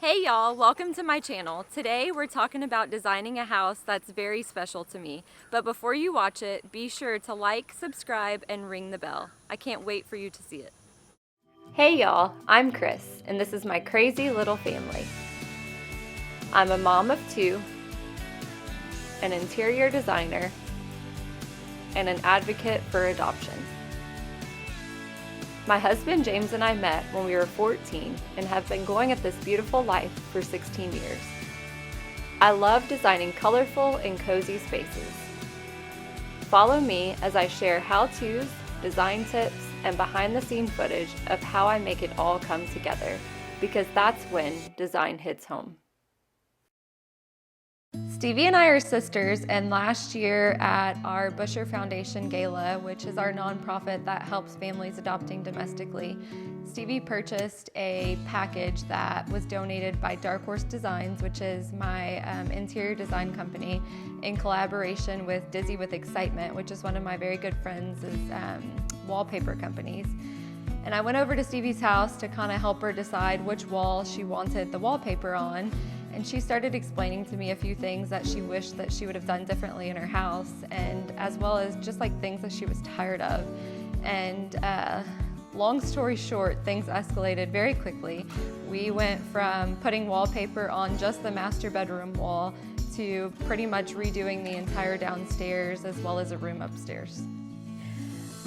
Hey y'all, welcome to my channel. Today we're talking about designing a house that's very special to me. But before you watch it, be sure to like, subscribe, and ring the bell. I can't wait for you to see it. Hey y'all, I'm Chris, and this is my crazy little family. I'm a mom of two, an interior designer, and an advocate for adoption. My husband James and I met when we were 14 and have been going at this beautiful life for 16 years. I love designing colorful and cozy spaces. Follow me as I share how-tos, design tips, and behind-the-scenes footage of how I make it all come together, because that's when design hits home. Stevie and I are sisters, and last year at our Busher Foundation Gala, which is our nonprofit that helps families adopting domestically, Stevie purchased a package that was donated by Dark Horse Designs, which is my interior design company, in collaboration with Dizzy with Excitement, which is one of my very good friends' wallpaper companies. And I went over to Stevie's house to kind of help her decide which wall she wanted the wallpaper on. And she started explaining to me a few things that she wished that she would have done differently in her house, and as well as just like things that she was tired of. And long story short, things escalated very quickly. We went from putting wallpaper on just the master bedroom wall to pretty much redoing the entire downstairs as well as a room upstairs.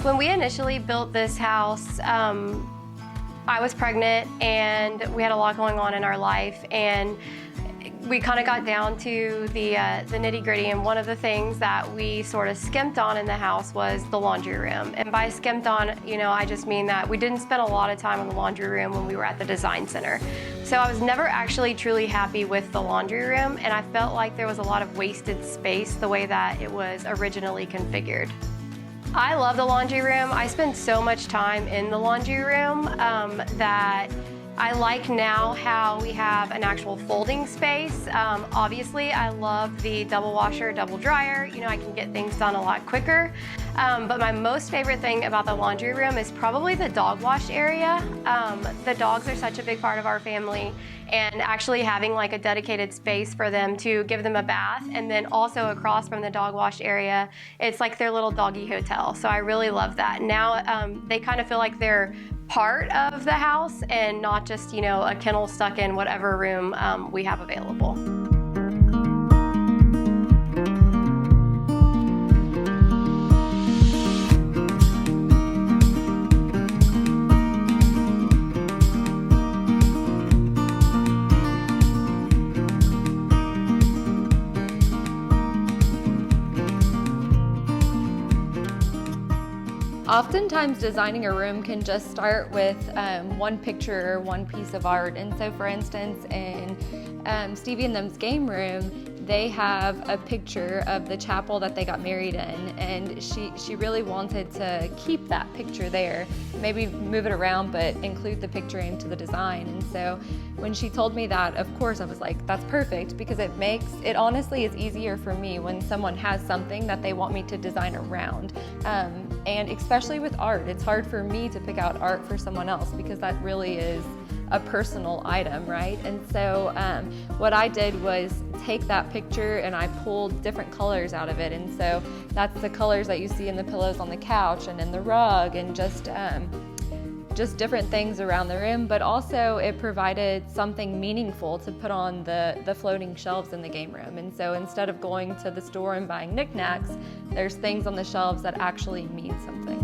When we initially built this house, I was pregnant and we had a lot going on in our life, and we kind of got down to the nitty-gritty, and one of the things that we sort of skimped on in the house was the laundry room. And by skimped on, I just mean that we didn't spend a lot of time in the laundry room when we were at the design center. So I was never actually truly happy with the laundry room, and I felt like there was a lot of wasted space the way that it was originally configured. I love the laundry room. I spend so much time in the laundry room that I like now how we have an actual folding space. Obviously, I love the double washer, double dryer. I can get things done a lot quicker. But my most favorite thing about the laundry room is probably the dog wash area. The dogs are such a big part of our family, and actually having like a dedicated space for them to give them a bath, and then also across from the dog wash area, it's like their little doggy hotel. So I really love that. Now they kind of feel like they're part of the house and not just, a kennel stuck in whatever room we have available. Oftentimes designing a room can just start with one picture or one piece of art. And so for instance, in Stevie and them's game room, they have a picture of the chapel that they got married in, and she really wanted to keep that picture there, maybe move it around but include the picture into the design. And so when she told me that, of course I was like, that's perfect, because it honestly is easier for me when someone has something that they want me to design around. And especially with art, it's hard for me to pick out art for someone else because that really is a personal item, right? And so what I did was take that picture and I pulled different colors out of it. And so that's the colors that you see in the pillows on the couch and in the rug, and just different things around the room, but also it provided something meaningful to put on the floating shelves in the game room. And so instead of going to the store and buying knickknacks, there's things on the shelves that actually mean something.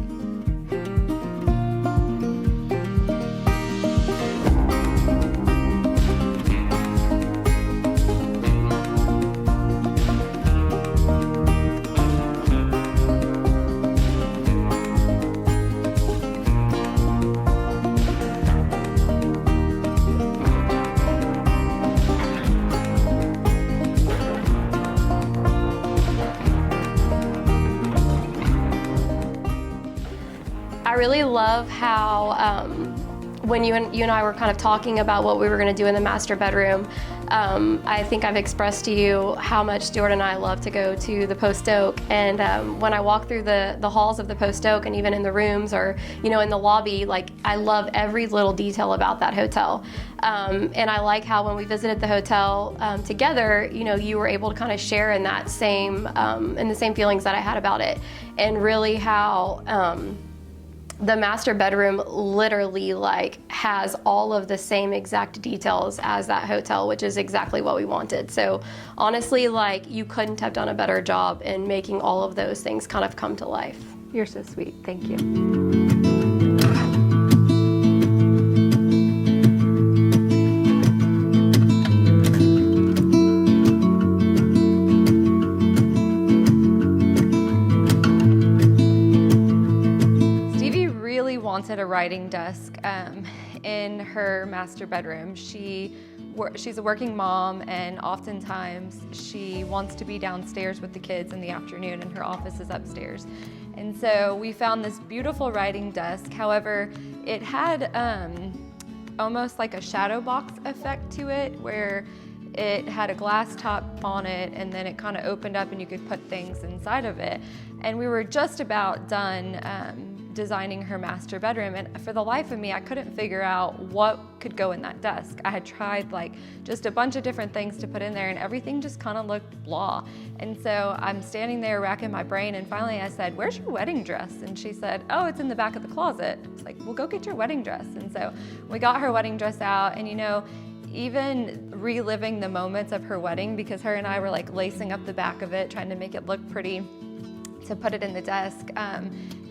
I really love how when you and I were kind of talking about what we were going to do in the master bedroom, I think I've expressed to you how much Stuart and I love to go to the Post Oak. And when I walk through the halls of the Post Oak, and even in the rooms or in the lobby, like, I love every little detail about that hotel. And I like how when we visited the hotel together, you were able to kind of share in that same in the same feelings that I had about it, and really how the master bedroom literally has all of the same exact details as that hotel, which is exactly what we wanted. So honestly, you couldn't have done a better job in making all of those things kind of come to life. You're so sweet. Thank you. Wanted a writing desk in her master bedroom. She's a working mom, and oftentimes she wants to be downstairs with the kids in the afternoon, and her office is upstairs. And so we found this beautiful writing desk. However, it had almost like a shadow box effect to it, where it had a glass top on it, and then it kind of opened up and you could put things inside of it. And we were just about done designing her master bedroom, and for the life of me, I couldn't figure out what could go in that desk. I had tried just a bunch of different things to put in there, and everything just kind of looked blah. And so I'm standing there racking my brain, and finally I said, "Where's your wedding dress?" And she said, "Oh, it's in the back of the closet." It's like, "Well, go get your wedding dress." And so we got her wedding dress out, and even reliving the moments of her wedding, because her and I were lacing up the back of it, trying to make it look pretty to put it in the desk.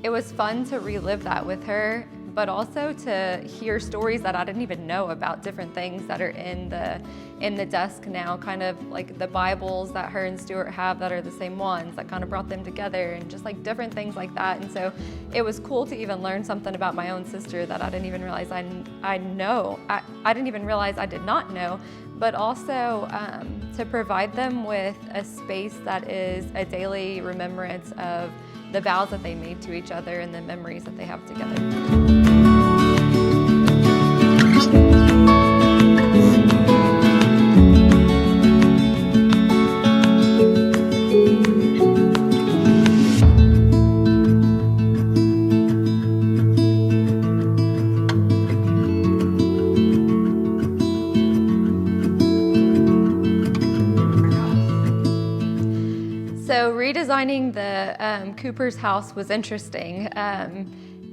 It was fun to relive that with her, but also to hear stories that I didn't even know about different things that are in the desk now, kind of like the Bibles that her and Stuart have that are the same ones that kind of brought them together, and just different things like that. And so it was cool to even learn something about my own sister that I didn't even realize I didn't even realize I did not know, but also to provide them with a space that is a daily remembrance of the vows that they made to each other and the memories that they have together. So redesigning the Cooper's house was interesting.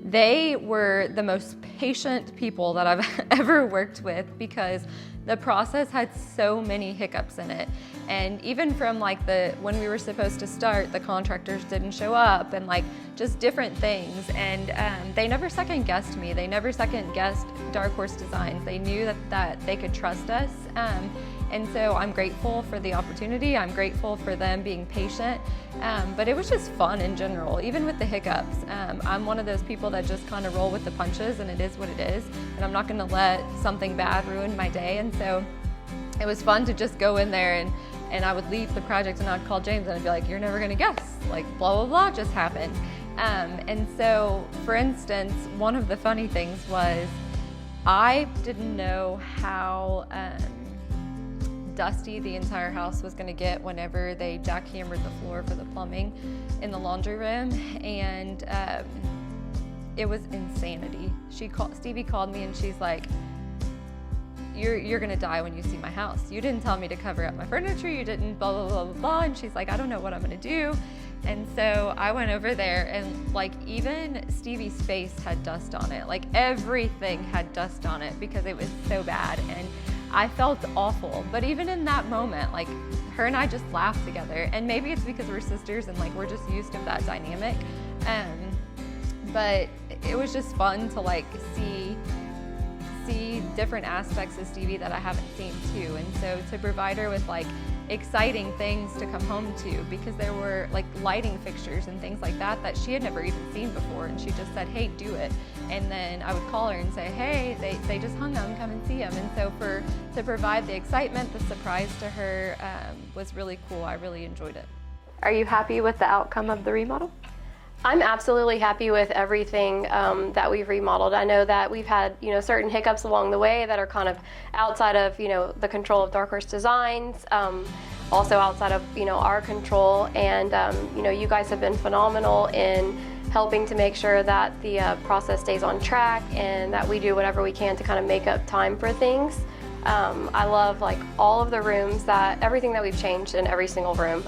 They were the most patient people that I've ever worked with, because the process had so many hiccups in it. And even from when we were supposed to start, the contractors didn't show up, and just different things. And they never second guessed me. They never second guessed Dark Horse Designs. They knew that they could trust us. And so I'm grateful for the opportunity. I'm grateful for them being patient. But it was just fun in general, even with the hiccups. I'm one of those people that just kind of roll with the punches, and it is what it is. And I'm not gonna let something bad ruin my day. And so it was fun to just go in there, and I would leave the project, and I'd call James and I'd be like, "You're never gonna guess, blah, blah, blah just happened." And so, for instance, one of the funny things was I didn't know how dusty the entire house was going to get whenever they jackhammered the floor for the plumbing in the laundry room, and it was insanity. Stevie called me, and she's like, you're gonna die when you see my house. You didn't tell me to cover up my furniture, you didn't blah, blah, blah, blah, blah. And she's like, I don't know what I'm gonna do. And so I went over there, and even Stevie's face had dust on it. Everything had dust on it because it was so bad. And I felt awful. But even in that moment, her and I just laughed together. And maybe it's because we're sisters and we're just used to that dynamic. But it was just fun to see different aspects of Stevie that I haven't seen too. And so to provide her with exciting things to come home to, because there were lighting fixtures and things like that she had never even seen before, and she just said, "Hey, do it." And then I would call her and say, "Hey, they just hung them, come and see them." And so to provide the excitement, the surprise to her was really cool. I really enjoyed it. Are you happy with the outcome of the remodel? I'm absolutely happy with everything that we've remodeled. I know that we've had, certain hiccups along the way that are kind of outside of, the control of Dark Horse Designs, also outside of, our control. And, you guys have been phenomenal in helping to make sure that the process stays on track and that we do whatever we can to kind of make up time for things. I love like all of the rooms, everything that we've changed in every single room.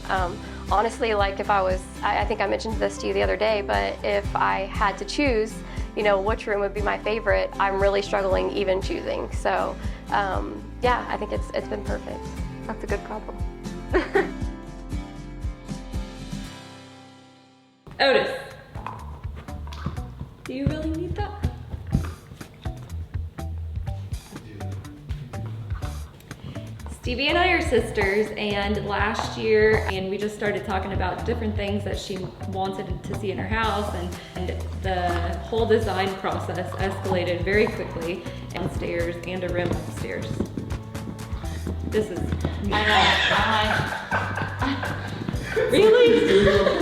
Honestly, like if I think I mentioned this to you the other day, but if I had to choose, which room would be my favorite, I'm really struggling even choosing. So, yeah, I think it's been perfect. That's a good problem. Otis, do you really need that? Stevie and I are sisters, and last year, we just started talking about different things that she wanted to see in her house, and the whole design process escalated very quickly downstairs and a room upstairs. This is really?